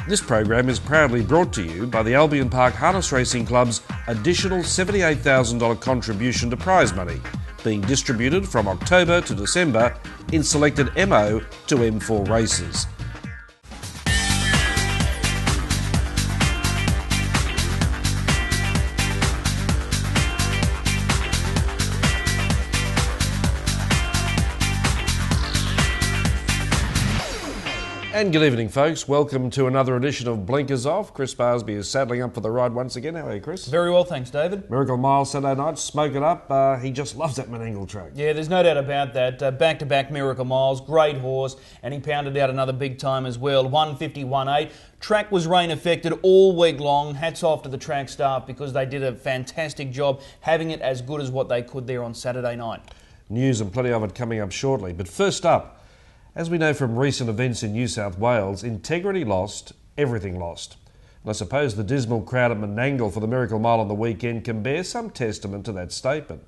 This program is proudly brought to you by the Albion Park Harness Racing Club's additional $78,000 contribution to prize money, being distributed from October to December in selected MO to M4 races. And good evening, folks. Welcome to another edition of Blinkers Off. Chris Barsby is saddling up for the ride once again. How are you, Chris? Very well, thanks, David. Miracle Mile Saturday night, smoke it up. He just loves that Menangle track. Yeah, there's no doubt about that. Back-to-back Miracle Miles, great horse, and he pounded out another big time as well. 151.8. Track was rain affected all week long. Hats off to the track staff because they did a fantastic job having it as good as what they could there on Saturday night. News and plenty of it coming up shortly. But first up, as we know from recent events in New South Wales, integrity lost, everything lost. And I suppose the dismal crowd at Menangle for the Miracle Mile on the weekend can bear some testament to that statement.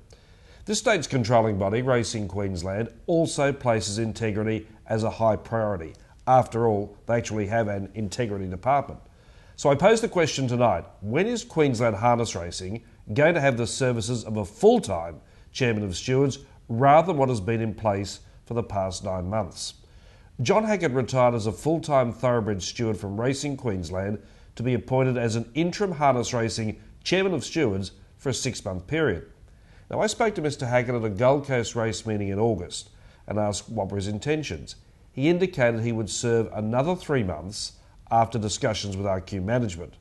This state's controlling body, Racing Queensland, also places integrity as a high priority. After all, they actually have an integrity department. So I pose the question tonight, when is Queensland Harness Racing going to have the services of a full-time Chairman of Stewards rather than what has been in place for the past 9 months? John Hackett retired as a full-time thoroughbred steward from Racing Queensland to be appointed as an interim harness racing Chairman of Stewards for a 6-month period. Now, I spoke to Mr Hackett at a Gold Coast race meeting in August and asked what were his intentions. He indicated he would serve another 3 months after discussions with RQ management.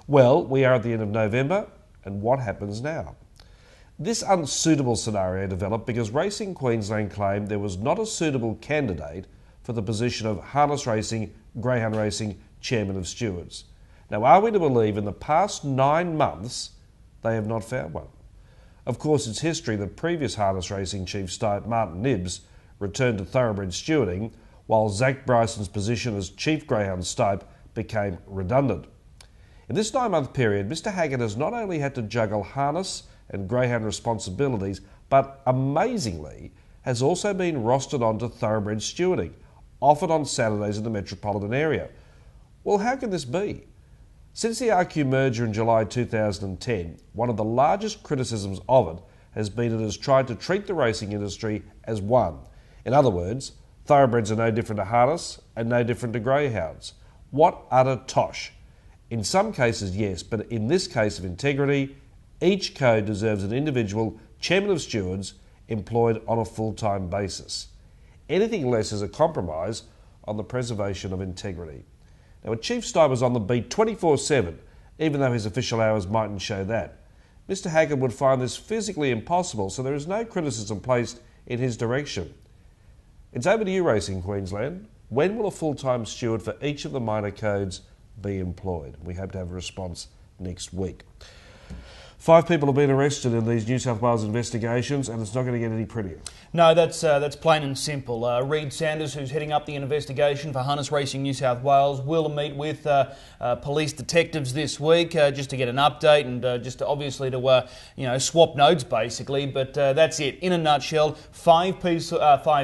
Well, we are at the end of November, and what happens now? This unsuitable scenario developed because Racing Queensland claimed there was not a suitable candidate for the position of Harness Racing, Greyhound Racing Chairman of Stewards. Now, are we to believe in the past 9 months they have not found one? Of course, it's history that previous Harness Racing Chief Stope Martin Nibbs returned to thoroughbred stewarding, while Zach Bryson's position as Chief Greyhound Stope became redundant. In this 9-month period, Mr Hackett has not only had to juggle harness and greyhound responsibilities, but amazingly has also been rostered onto thoroughbred stewarding, often on Saturdays in the metropolitan area. Well, how can this be? Since the RQ merger in July 2010, one of the largest criticisms of it has been it has tried to treat the racing industry as one. In other words, thoroughbreds are no different to harness and no different to greyhounds. What utter tosh. In some cases, yes, but in this case of integrity, each code deserves an individual Chairman of Stewards employed on a full-time basis. Anything less is a compromise on the preservation of integrity. Now, a Chief Stope was on the beat 24/7, even though his official hours mightn't show that. Mr Hackett would find this physically impossible, so there is no criticism placed in his direction. It's over to you, Racing Queensland. When will a full-time steward for each of the minor codes be employed? We hope to have a response next week. 5 people have been arrested in these New South Wales investigations, and it's not going to get any prettier. No, that's plain and simple. Reid Sanders, who's heading up the investigation for Harness Racing New South Wales, will meet with police detectives this week just to get an update and just to obviously to swap notes basically. But that's it. In a nutshell, 5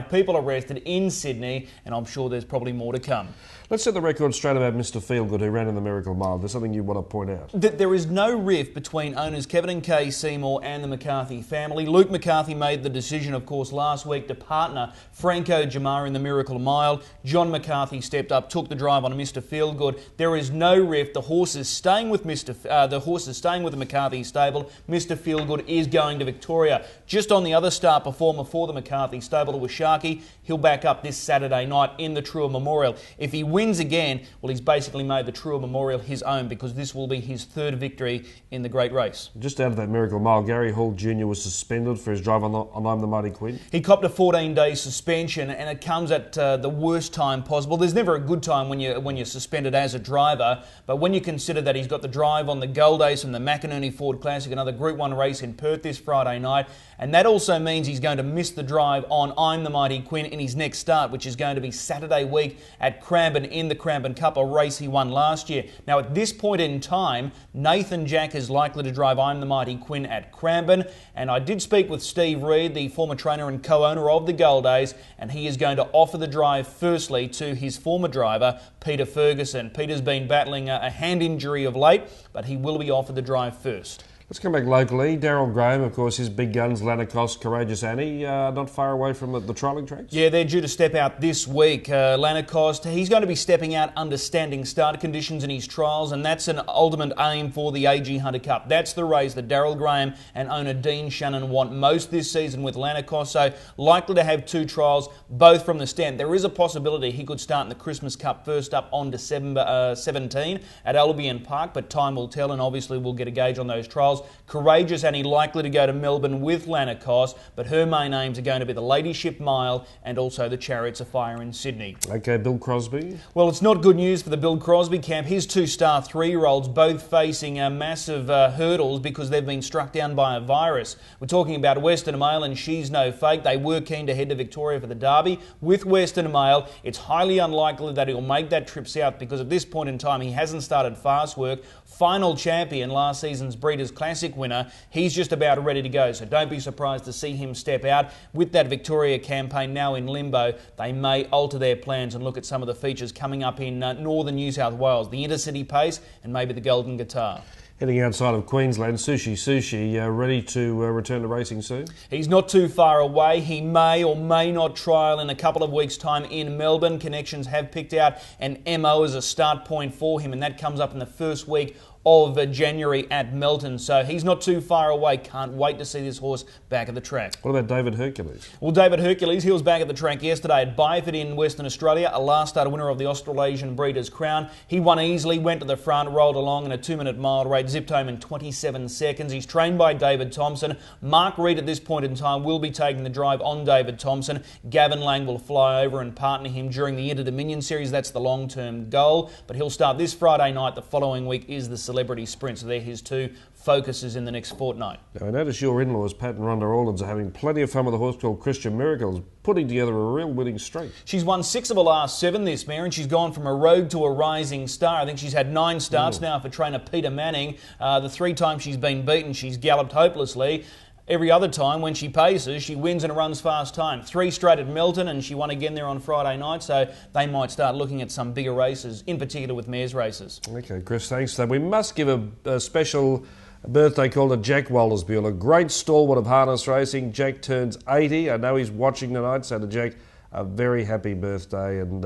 people arrested in Sydney, and I'm sure there's probably more to come. Let's set the record straight about Mr Feelgood, who ran in the Miracle Mile. There's something you want to point out. There is no rift between owners Kevin and Kay Seymour and the McCarthy family. Luke McCarthy made the decision, of course, last week to partner Franco Jamar in the Miracle Mile. John McCarthy stepped up, took the drive on Mr Feelgood. There is no rift. The horse is staying with the McCarthy stable. Mr Feelgood is going to Victoria. Just on the other star performer for the McCarthy stable, who was Sharky, he'll back up this Saturday night in the Trua Memorial. If he wins again, well, he's basically made the Trua Memorial his own because this will be his 3rd victory in the great race. Just out of that Miracle Mile, Gary Hall Jr. was suspended for his drive on I'm the Mighty Queen. He copped a 14-day suspension, and it comes at the worst time possible. There's never a good time when you're suspended as a driver, but when you consider that he's got the drive on the Gold Ace and the McInerney Ford Classic, another Group 1 race in Perth this Friday night, and that also means he's going to miss the drive on I'm the Mighty Queen in his next start, which is going to be Saturday week at Cranbourne in the Cranbourne Cup, a race he won last year. Now, at this point in time, Nathan Jack is likely to drive drive I'm the Mighty Quinn at Cranbourne. And I did speak with Steve Reed, the former trainer and co-owner of the Gold Days, and he is going to offer the drive firstly to his former driver, Peter Ferguson. Peter's been battling a hand injury of late, but he will be offered the drive first. Let's come back locally. Darryl Graham, of course, his big guns, Lanarkos, Courageous Annie, not far away from the trialling tracks? Yeah, they're due to step out this week. Lanarkos, he's going to be stepping out under standing start conditions in his trials, and that's an ultimate aim for the AG Hunter Cup. That's the race that Darryl Graham and owner Dean Shannon want most this season with Lanarkos, so likely to have 2 trials, both from the stand. There is a possibility he could start in the Christmas Cup first up on December 17 at Albion Park, but time will tell, and obviously we'll get a gauge on those trials. Courageous Annie likely to go to Melbourne with Lanarkos, but her main aims are going to be the Ladyship Mile and also the Chariots of Fire in Sydney. Okay, Bill Crosby? Well, it's not good news for the Bill Crosby camp. His 2-star 3-year-olds both facing massive hurdles because they've been struck down by a virus. We're talking about Western Mail and She's No Fake. They were keen to head to Victoria for the Derby. With Western Mail, it's highly unlikely that he'll make that trip south because at this point in time he hasn't started fast work. Final champion, last season's Breeders' Classic winner, he's just about ready to go, so don't be surprised to see him step out. With that Victoria campaign now in limbo, they may alter their plans and look at some of the features coming up in northern New South Wales, the Intercity Pace and maybe the Golden Guitar. Heading outside of Queensland, Sushi, ready to return to racing soon? He's not too far away. He may or may not trial in a couple of weeks' time in Melbourne. Connections have picked out an MO as a start point for him, and that comes up in the first week of January at Melton. So he's not too far away. Can't wait to see this horse back at the track. What about David Hercules? Well, David Hercules, he was back at the track yesterday at Byford in Western Australia, a last starter winner of the Australasian Breeders' Crown. He won easily, went to the front, rolled along in a 2-minute mile rate, zipped home in 27 seconds. He's trained by David Thompson. Mark Reed at this point in time will be taking the drive on David Thompson. Gavin Lang will fly over and partner him during the Inter-Dominion Series. That's the long-term goal. But he'll start this Friday night. The following week is the Celebrity Sprint. So they're his 2 focuses in the next fortnight. Now, I notice your in-laws, Pat and Rhonda Orlands, are having plenty of fun with a horse called Christian Miracles, putting together a real winning streak. She's won 6 of her last 7 this mare, and she's gone from a rogue to a rising star. I think she's had 9 starts now for trainer Peter Manning. The 3 times she's been beaten, she's galloped hopelessly. Every other time when she paces, she wins and runs fast time. 3 straight at Melton, and she won again there on Friday night, so they might start looking at some bigger races, in particular with mares races. Okay, Chris, thanks. So we must give a special birthday call to Jack Waldersbuell, a great stalwart of harness racing. Jack turns 80. I know he's watching tonight, so to Jack, a very happy birthday. And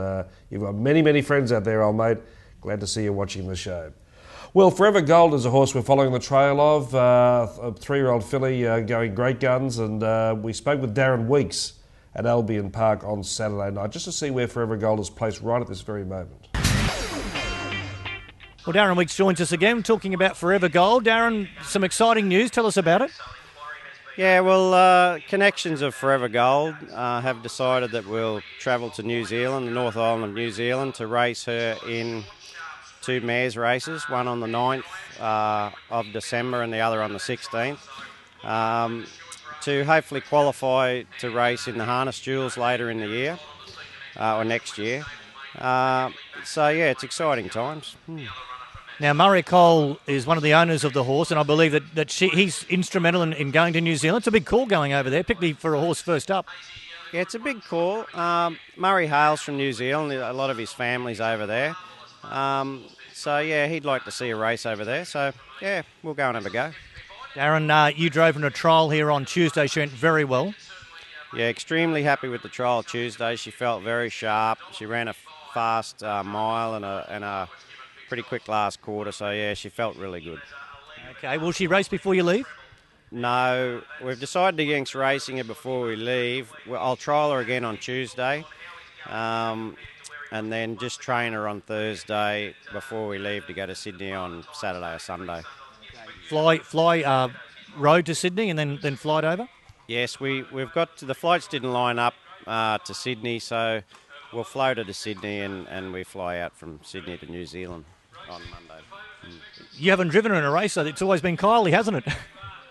you've got many, many friends out there, old mate. Glad to see you watching the show. Well, Forever Gold is a horse we're following the trail of, a 3-year-old filly going great guns, and we spoke with Darren Weeks at Albion Park on Saturday night just to see where Forever Gold is placed right at this very moment. Well, Darren Weeks joins us again talking about Forever Gold. Darren, some exciting news. Tell us about it. Yeah, well, Connections of Forever Gold have decided that we'll travel to New Zealand, the North Island of New Zealand, to race her in 2 mares races, one on the 9th of December and the other on the 16th, to hopefully qualify to race in the Harness Jewels later in the year, or next year. So, yeah, it's exciting times. Now, Murray Cole is one of the owners of the horse, and I believe that he's instrumental in going to New Zealand. It's a big call going over there, particularly for a horse first up. Yeah, it's a big call. Murray hails from New Zealand. A lot of his family's over there. So, yeah, he'd like to see a race over there. So, yeah, we'll go and have a go. Darren, you drove in a trial here on Tuesday. She went very well. Yeah, extremely happy with the trial Tuesday. She felt very sharp. She ran a fast mile and a pretty quick last quarter. So, yeah, she felt really good. Okay, will she race before you leave? No, we've decided against racing her before we leave. I'll trial her again on Tuesday. And then just train her on Thursday before we leave to go to Sydney on Saturday or Sunday. Fly road to Sydney and then flight over? Yes, we've got the flights didn't line up to Sydney, so we'll float her to Sydney and we fly out from Sydney to New Zealand on Monday. You haven't driven her in a race, so it's always been Kylie, hasn't it?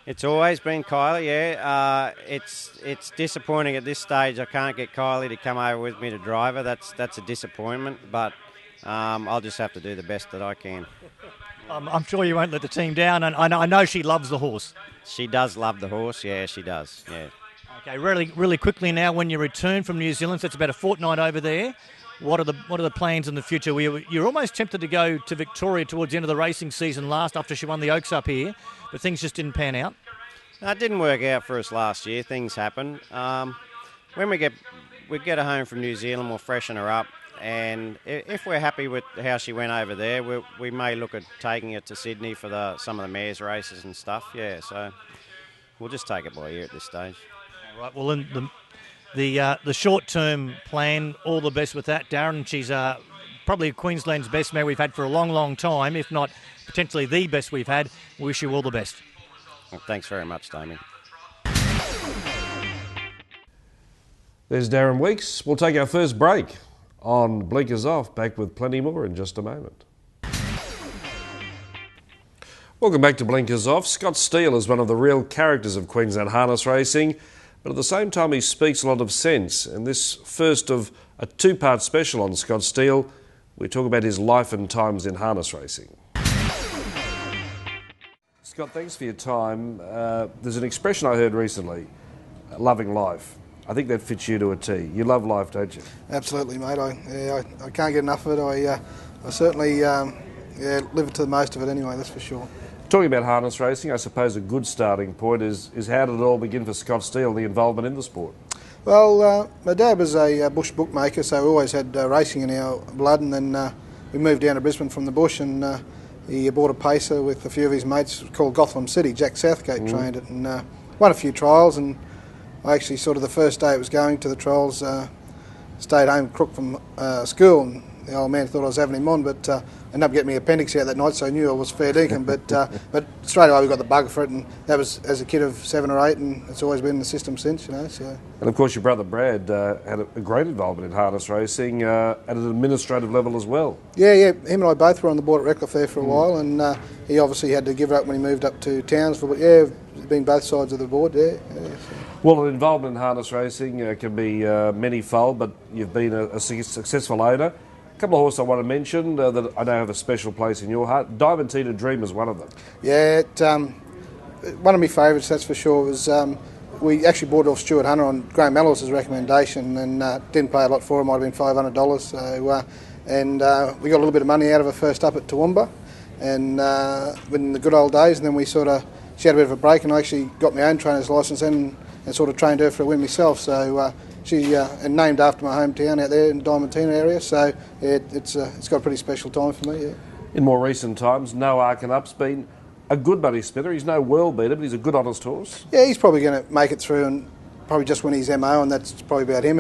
It's always been Kylie, yeah. It's disappointing at this stage. I can't get Kylie to come over with me to drive her. That's a disappointment, but I'll just have to do the best that I can. I'm sure you won't let the team down, and I know she loves the horse. She does love the horse, yeah, she does, yeah. Okay, really quickly now, when you return from New Zealand, so it's about a fortnight over there, what are the plans in the future? You're almost tempted to go to Victoria towards the end of the racing season last after she won the Oaks up here, but things just didn't pan out. No, it didn't work out for us last year. Things happen. When we get her home from New Zealand, we'll freshen her up, and if we're happy with how she went over there, we may look at taking it to Sydney for some of the mares races and stuff. Yeah, so we'll just take it by ear at this stage. All right. Well, in the short-term plan, all the best with that, Darren. She's probably Queensland's best mare we've had for a long, long time, if not potentially the best we've had. We wish you all the best. Well, thanks very much, Damien. There's Darren Weeks. We'll take our first break on Blinkers Off. Back with plenty more in just a moment. Welcome back to Blinkers Off. Scott Steele is one of the real characters of Queensland harness racing, but at the same time he speaks a lot of sense. And this first of a two-part special on Scott Steele, we talk about his life and times in harness racing. Scott, thanks for your time. There's an expression I heard recently, loving life. I think that fits you to a T. You love life, don't you? Absolutely, mate. I can't get enough of it. I certainly live it to the most of it anyway, that's for sure. Talking about harness racing, I suppose a good starting point is how did it all begin for Scott Steele, the involvement in the sport? Well, my dad was a bush bookmaker, so we always had racing in our blood, and then we moved down to Brisbane from the bush, and he bought a pacer with a few of his mates called Gotham City. Jack Southgate trained it, and won a few trials, and I actually sort of the first day it was going to the trials, stayed home crook from school, and the old man thought I was having him on, but ended up getting me appendix out that night, so I knew I was fair dinkum. But straight away we got the bug for it, and that was as a kid of 7 or 8, and it's always been in the system since, you know. So. And of course your brother Brad had a great involvement in harness racing at an administrative level as well. Yeah, him and I both were on the board at Redcliffe there for a while, and he obviously had to give it up when he moved up to Townsville, but yeah, been both sides of the board, yeah. So. Well, an involvement in harness racing can be many-fold, but you've been a successful owner. A couple of horses I want to mention that I know have a special place in your heart. Diamantina Dream is one of them. Yeah, one of my favourites, that's for sure, was we actually bought off Stuart Hunter on Graham Mellors' recommendation, and didn't pay a lot for it, might have been $500. So, and we got a little bit of money out of her first up at Toowoomba, and in the good old days, and then she had a bit of a break, and I actually got my own trainer's licence and sort of trained her for a win myself. So she and named after my hometown out there in the Diamantina area. So yeah, it's got a pretty special time for me. Yeah. In more recent times, Noah Arkinup's been a good buddy spinner. He's no world beater, but he's a good honest horse. Yeah, he's probably going to make it through and probably just win his MO, and that's probably about him.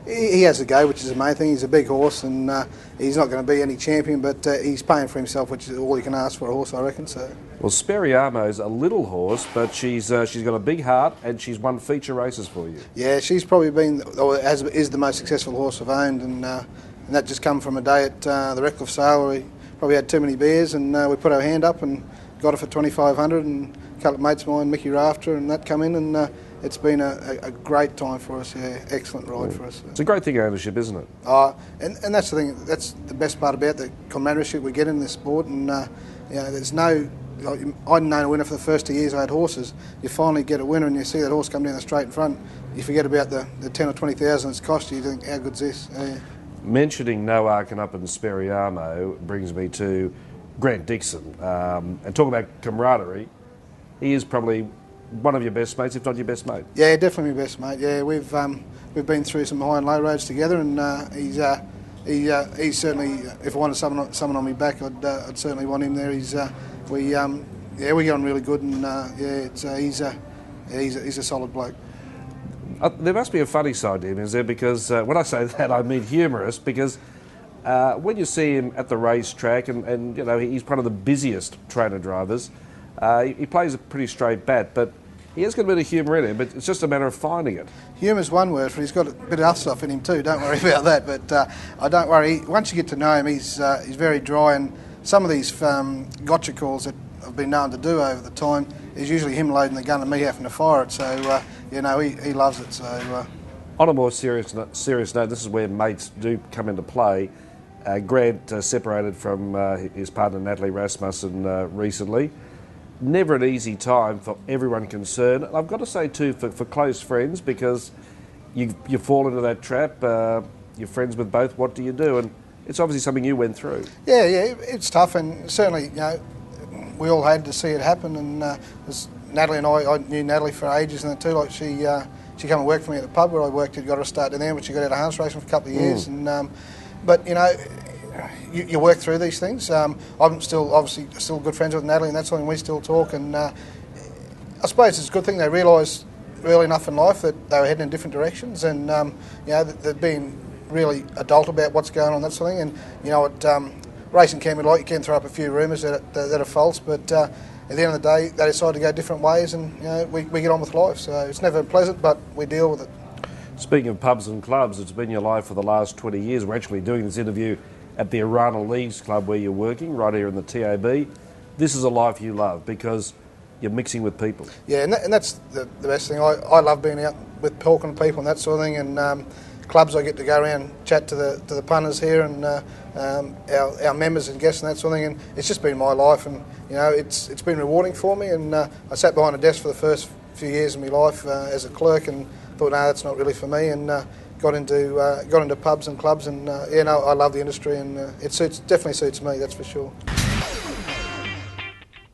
He has to go, which is the main thing. He's a big horse, and he's not going to be any champion, but he's paying for himself, which is all you can ask for a horse, I reckon. So. Well, Speriamo's a little horse, but she's got a big heart, and she's won feature races for you. Yeah, she's probably been, or is the most successful horse I've owned, and that just come from a day at the Redcliffe sale where we probably had too many beers, and we put our hand up and got her for $2,500, and a couple of mates of mine, Mickey Rafter, and that come in, and it's been a great time for us, yeah, excellent ride for us. It's a great thing, ownership, isn't it? And that's the thing, that's the best part about the comradeship we get in this sport, and there's no, I didn't own a winner for the first 2 years I had horses. You finally get a winner and you see that horse come down the straight in front, you forget about the 10 or 20,000 it's cost you, you think, how good's this? Mentioning Noah Arkinup and Speriamo brings me to Grant Dixon, and talk about camaraderie. He is probably one of your best mates, if not your best mate. Yeah, definitely my best mate. Yeah, we've been through some high and low roads together, and he's certainly. If I wanted someone on my back, I'd certainly want him there. We get on really good, and he's a solid bloke. There must be a funny side to him, is there? Because when I say that, I mean humorous. Because when you see him at the racetrack, and you know he's one of the busiest trainer drivers. He plays a pretty straight bat, but he has got a bit of humour in him, but it's just a matter of finding it. Humour's one word, but he's got a bit of other stuff in him too, don't worry about that. But I don't worry, once you get to know him, he's very dry, and some of these gotcha calls that I've been known to do over the time is usually him loading the gun and me having to fire it, so he loves it. So on a more serious note, this is where mates do come into play. Grant separated from his partner Natalie Rasmussen recently. Never an easy time for everyone concerned. I've got to say too, for close friends, because you fall into that trap. You're friends with both. What do you do? And it's obviously something you went through. Yeah, it's tough, and certainly, we all had to see it happen. And as Natalie and I knew Natalie for ages, and too, like she came and worked for me at the pub where I worked. Got her started there, but she got out of harness racing for a couple of years. And but you work through these things. I'm still good friends with Natalie and that sort of thing. We still talk, and I suppose it's a good thing they realised early enough in life that they were heading in different directions, and they're being really adult about what's going on, that sort of thing. And racing can be like, you can throw up a few rumours that are false, but at the end of the day, they decide to go different ways, and we get on with life. So it's never pleasant, but we deal with it. Speaking of pubs and clubs, it's been your life for the last 20 years. We're actually doing this interview at the Arana Leagues Club where you're working, right here in the TAB. This is a life you love because you're mixing with people. Yeah, and that's the best thing. I love being out with talking to people and that sort of thing. And clubs, I get to go around and chat to the punters here and our members and guests and that sort of thing. And it's just been my life, and it's been rewarding for me. And I sat behind a desk for the first few years of my life as a clerk, and thought, no, that's not really for me. And got into pubs and clubs, and I love the industry, and it definitely suits me, that's for sure.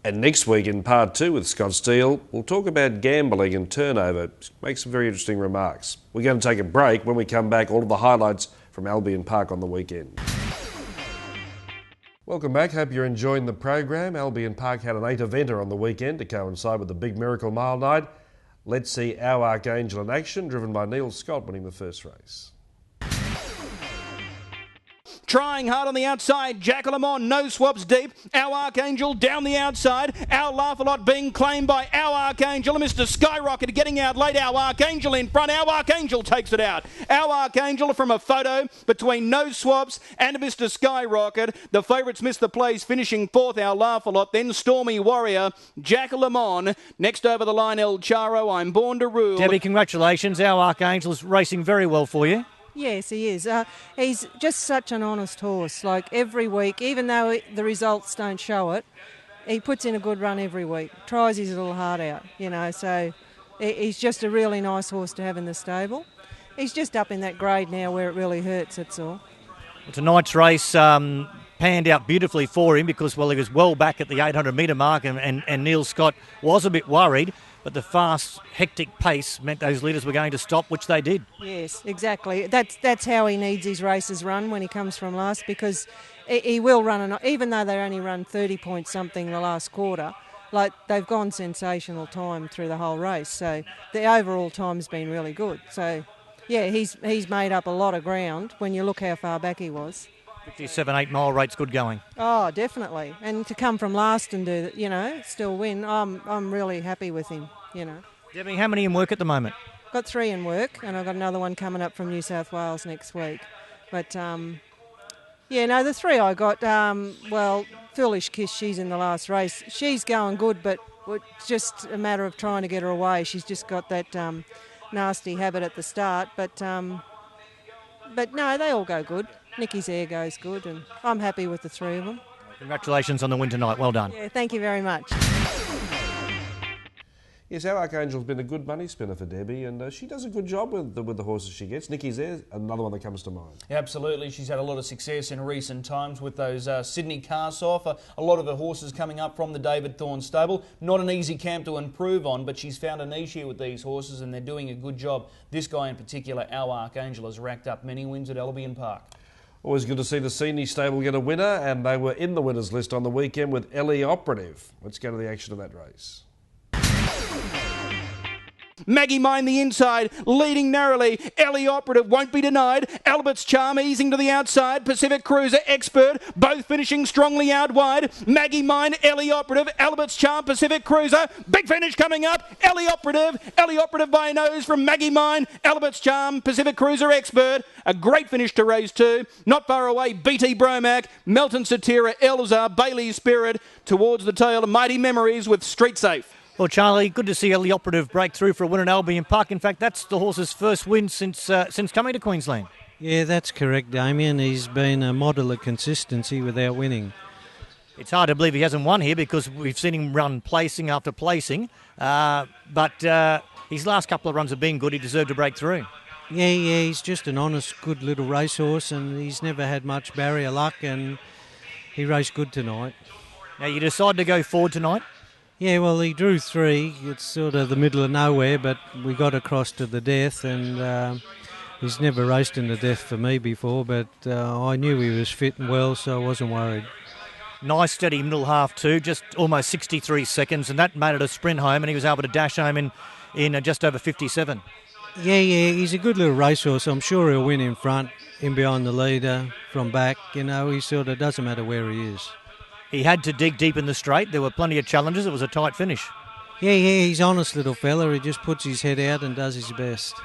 And next week in part 2 with Scott Steele, we'll talk about gambling and turnover. Make some very interesting remarks. We're going to take a break. When we come back, all of the highlights from Albion Park on the weekend. Welcome back. Hope you're enjoying the program. Albion Park had an 8-eventer on the weekend to coincide with the big Miracle Mile night. Let's see our Archangel in action, driven by Neil Scott winning the first race. Trying hard on the outside, Jack Lemon, no swaps deep. Our Archangel down the outside. Our Laugh-A-Lot being claimed by Our Archangel. And Mr. Skyrocket getting out late. Our Archangel in front. Our Archangel takes it out. Our Archangel from a photo between No Swaps and Mr. Skyrocket. The favourites missed the place, finishing 4th, Our Laugh-A-Lot. Then Stormy Warrior, Jack Lemon. Next over the line, El Charo, I'm Born to Rule. Debbie, congratulations. Our Archangel is racing very well for you. Yes, he is. He's just such an honest horse. Like every week, even though the results don't show it, he puts in a good run every week. Tries his little heart out, so he's just a really nice horse to have in the stable. He's just up in that grade now where it really hurts, that's all. Well, tonight's race panned out beautifully for him because, he was well back at the 800-metre mark and Neil Scott was a bit worried. But the fast, hectic pace meant those leaders were going to stop, which they did. Yes, exactly. That's how he needs his races run when he comes from last, because he will run, even though they only run 30 point something the last quarter, like they've gone sensational time through the whole race. So the overall time's been really good. So, yeah, he's made up a lot of ground when you look how far back he was. 57-8 mile rate's good going. Oh, definitely. And to come from last and do that, still win, I'm really happy with him, Debbie, how many in work at the moment? Got 3 in work, and I've got another one coming up from New South Wales next week. But, the 3 I got, Foolish Kiss, she's in the last race. She's going good, but it's just a matter of trying to get her away. She's just got that nasty habit at the start. But no, they all go good. Nicky's air goes good, and I'm happy with the 3 of them. Congratulations on the win tonight. Well done. Yeah, thank you very much. Yes, Our Archangel's been a good money spinner for Debbie, and she does a good job with the horses she gets. Nicky's there, another one that comes to mind. Absolutely, she's had a lot of success in recent times with those Sydney cast-off. A lot of her horses coming up from the David Thorne stable. Not an easy camp to improve on, but she's found a niche here with these horses, and they're doing a good job. This guy in particular, Our Archangel, has racked up many wins at Albion Park. Always good to see the Sydney stable get a winner, and they were in the winners list on the weekend with Ellie Operative. Let's go to the action of that race. Maggie Mine the inside, leading narrowly. Ellie Operative won't be denied. Albert's Charm easing to the outside. Pacific Cruiser Expert, both finishing strongly out wide. Maggie Mine, Ellie Operative, Albert's Charm, Pacific Cruiser. Big finish coming up. Ellie Operative by a nose from Maggie Mine. Albert's Charm, Pacific Cruiser Expert. A great finish to race 2. Not far away, BT Bromac, Melton Satira, Elzar, Bailey's Spirit. Towards the tail, Mighty Memories with Street Safe. Well, Charlie, good to see Ellie Operative break through for a win at Albion Park. In fact, that's the horse's first win since coming to Queensland. Yeah, that's correct, Damien. He's been a model of consistency without winning. It's hard to believe he hasn't won here because we've seen him run placing after placing. But his last couple of runs have been good. He deserved to break through. Yeah, he's just an honest, good little racehorse, and he's never had much barrier luck, and he raced good tonight. Now, you decided to go forward tonight? Yeah, well, he drew 3. It's sort of the middle of nowhere, but we got across to the death, and he's never raced in the death for me before, but I knew he was fit and well, so I wasn't worried. Nice steady middle half too, just almost 63 seconds, and that made it a sprint home, and he was able to dash home in just over 57. Yeah, he's a good little racehorse. I'm sure he'll win in front, in behind the leader, from back. You know, he sort of doesn't matter where he is. He had to dig deep in the straight. There were plenty of challenges. It was a tight finish. Yeah, he's an honest little fella. He just puts his head out and does his best.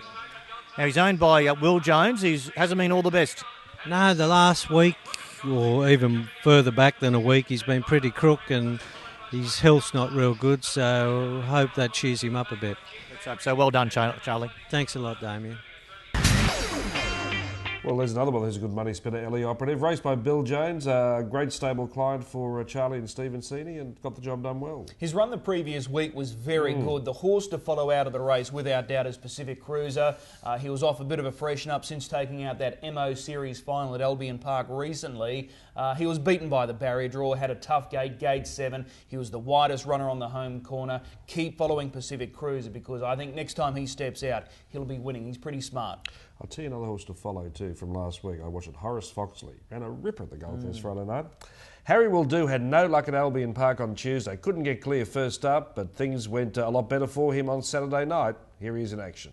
Now, he's owned by Will Jones. He hasn't been all the best. No, the last week, or even further back than a week, he's been pretty crook and his health's not real good, so I hope that cheers him up a bit. Let's hope so. Well done, Charlie. Thanks a lot, Damien. Well, there's another one who's a good money spinner, Ellie Operative. Raced by Bill Jones, great stable client for Charlie and Stephen Seeney, and got the job done well. His run the previous week was very good. The horse to follow out of the race, without doubt, is Pacific Cruiser. He was off a bit of a freshen up since taking out that MO Series final at Albion Park recently. He was beaten by the barrier draw, had a tough gate 7. He was the widest runner on the home corner. Keep following Pacific Cruiser, because I think next time he steps out, he'll be winning. He's pretty smart. I'll tell you another horse to follow too from last week. I watched it. Horace Foxley ran a ripper at the Gold Coast Friday night. Harry Will Do had no luck at Albion Park on Tuesday. Couldn't get clear first up, but things went a lot better for him on Saturday night. Here he is in action.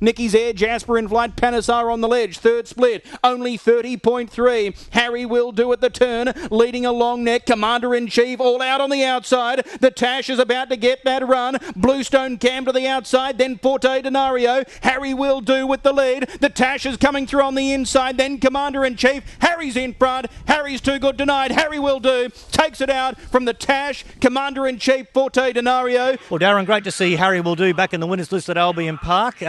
Nicky's Air, Jasper in flight, Panisar on the ledge, third split, only 30.3. Harry Will Do at the turn, leading a long neck, Commander-in-Chief all out on the outside. The Tash is about to get that run. Bluestone Cam to the outside, then Forte Denario. Harry Will Do with the lead. The Tash is coming through on the inside, then Commander-in-Chief. Harry's in front. Harry's too good denied. Harry Will Do takes it out from the Tash, Commander-in-Chief, Forte Denario. Well, Darren, great to see Harry Will Do back in the winners list at Albion Park.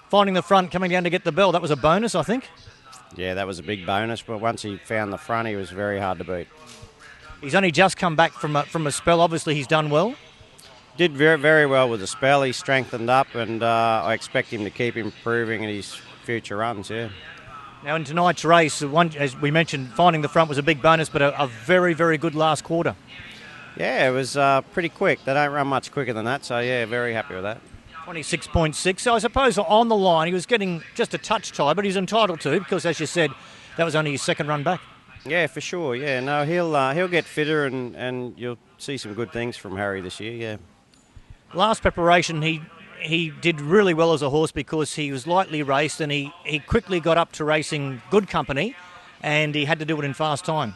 Finding the front, coming down to get the bell, that was a bonus, I think. Yeah, that was a big bonus, but once he found the front, he was very hard to beat. He's only just come back from a spell. Obviously, he's done well. Did very, very well with the spell. He strengthened up, and I expect him to keep improving in his future runs, yeah. Now, in tonight's race, as we mentioned, finding the front was a big bonus, but a very, very good last quarter. Yeah, it was pretty quick. They don't run much quicker than that, so yeah, very happy with that. 26.6. So I suppose on the line he was getting just a touch tight, but he's entitled to, because as you said, that was only his second run back. Yeah, for sure. Yeah, no, he'll get fitter, and you'll see some good things from Harry this year. Yeah. Last preparation, he did really well as a horse because he was lightly raced, and he quickly got up to racing good company, and he had to do it in fast time.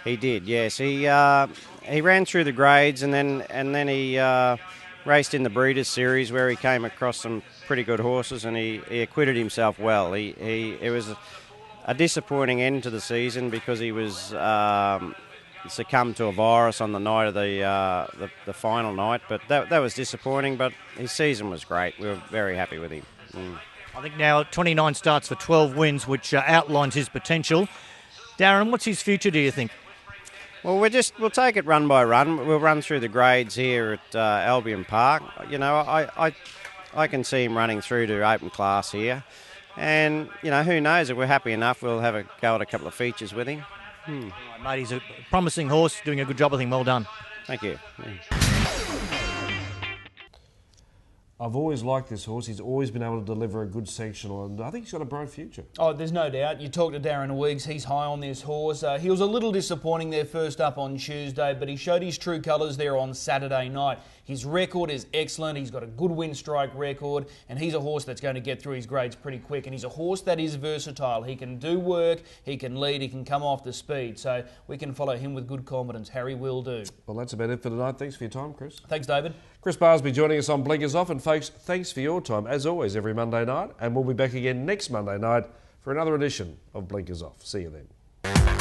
He did. Yes, he ran through the grades, and then he raced in the Breeders' Series where he came across some pretty good horses, and he acquitted himself well. It was a disappointing end to the season because he was succumbed to a virus on the night of the final night, but that was disappointing, but his season was great. We were very happy with him. I think now 29 starts for 12 wins, which outlines his potential. Darren, what's his future, do you think? Well, we'll take it run by run. We'll run through the grades here at Albion Park. You know, I can see him running through to open class here. And, you know, who knows, if we're happy enough, we'll have a go at a couple of features with him. Right, mate, he's a promising horse, doing a good job, I think. Well done. Thank you. Yeah. I've always liked this horse. He's always been able to deliver a good sectional, and I think he's got a bright future. Oh, there's no doubt. You talk to Darren Weeks, he's high on this horse. He was a little disappointing there first up on Tuesday, but he showed his true colours there on Saturday night. His record is excellent. He's got a good win strike record, and he's a horse that's going to get through his grades pretty quick. And he's a horse that is versatile. He can do work, he can lead, he can come off the speed. So we can follow him with good confidence. Harry Will Do. Well, that's about it for tonight. Thanks for your time, Chris. Thanks, David. Chris Barsby joining us on Blinkers Off. And folks, thanks for your time, as always, every Monday night. And we'll be back again next Monday night for another edition of Blinkers Off. See you then.